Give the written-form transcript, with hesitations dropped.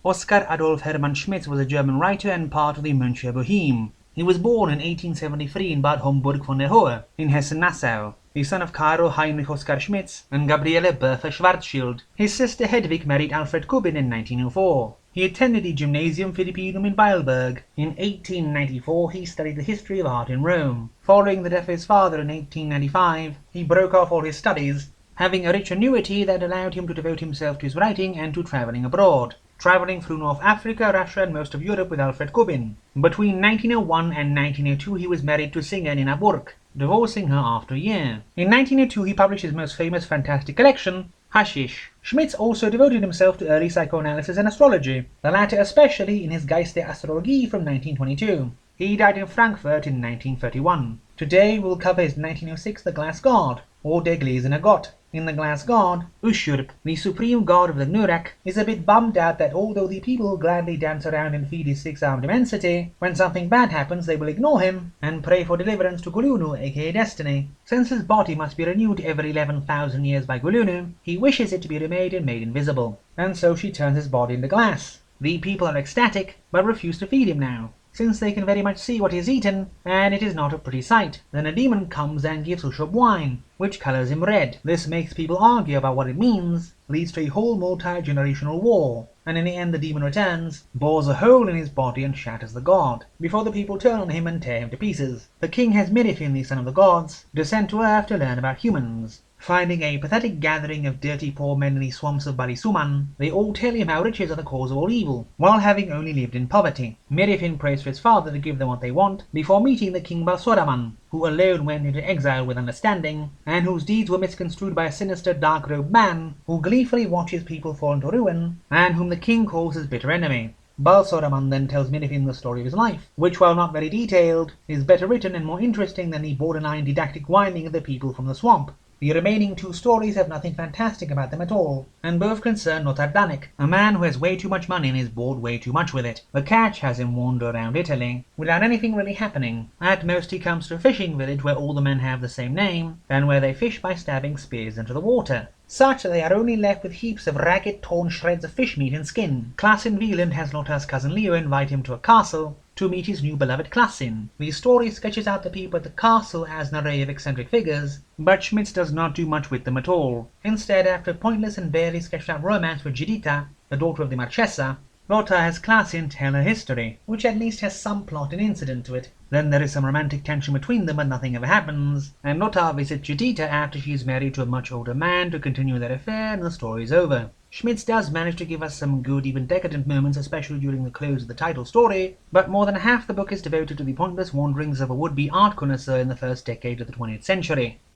Oskar Adolf Hermann Schmitz was a German writer and part of the German Bohéme. He was born in 1873 in Bad Homburg von der Hohe, in Hessen-Nassau, the son of Karl Heinrich Oskar Schmitz and Gabriele Bertha Schwarzschild. His sister Hedwig married Alfred Kubin in 1904. He attended the Gymnasium Philippinum in Weilberg. In 1894 he studied the history of art in Rome. Following the death of his father in 1895, he broke off all his studies, having a rich annuity that allowed him to devote himself to his writing and to travelling abroad, travelling through North Africa, Russia and most of Europe with Alfred Kubin. Between 1901 and 1902 he was married to singer Nina Burke, divorcing her after a year. In 1902 he published his most famous fantastic collection, Hashish. Schmitz also devoted himself to early psychoanalysis and astrology, the latter especially in his Geist der Astrologie from 1922. He died in Frankfurt in 1931. Today we'll cover his 1906 The Glass God, or Der Gläserne Gott. In The Glass God, Üschürp, the supreme god of the Gnuwrak, is a bit bummed out that although the people gladly dance around and feed his six-armed immensity, when something bad happens they will ignore him and pray for deliverance to Gülünu, aka Destiny. Since his body must be renewed every 11,000 years by Gülünu, he wishes it to be remade and made invisible, and so she turns his body into glass. The people are ecstatic, but refuse to feed him now, since they can very much see what he has eaten, and it is not a pretty sight. Then a demon comes and gives Üschürp wine, which colours him red. This makes people argue about what it means, leads to a whole multi-generational war, and in the end the demon returns, bores a hole in his body and shatters the god, before the people turn on him and tear him to pieces. The king has Mirifin, the son of the gods, descend to earth to learn about humans. Finding a pathetic gathering of dirty poor men in the swamps of Bal-y-Suman, they all tell him how riches are the cause of all evil, while having only lived in poverty. Mirifin prays for his father to give them what they want, before meeting the King Balsoraman, who alone went into exile with understanding, and whose deeds were misconstrued by a sinister dark-robed man, who gleefully watches people fall into ruin, and whom the king calls his bitter enemy. Balsoraman then tells Mirifin the story of his life, which, while not very detailed, is better written and more interesting than the borderline didactic whining of the people from the swamp. The remaining two stories have nothing fantastic about them at all, and both concern Lothar Daneck, a man who has way too much money and is bored way too much with it. The catch has him wander around Italy, without anything really happening. At most he comes to a fishing village where all the men have the same name, and where they fish by stabbing spears into the water, such that they are only left with heaps of ragged torn shreds of fish meat and skin. Klaas in Wieland has Lothar's cousin Leo invite him to a castle to meet his new beloved Klasin. The story sketches out the people at the castle as an array of eccentric figures, but Schmitz does not do much with them at all. Instead, after a pointless and barely sketched out romance with Giuditta, the daughter of the Marchesa, Lothar has Klasin tell her history, which at least has some plot and incident to it. Then there is some romantic tension between them, but nothing ever happens, and Lothar visits Giuditta after she is married to a much older man to continue their affair, and the story is over. Schmitz does manage to give us some good, even decadent moments, especially during the close of the title story, but more than half the book is devoted to the pointless wanderings of a would-be art connoisseur in the first decade of the 20th century.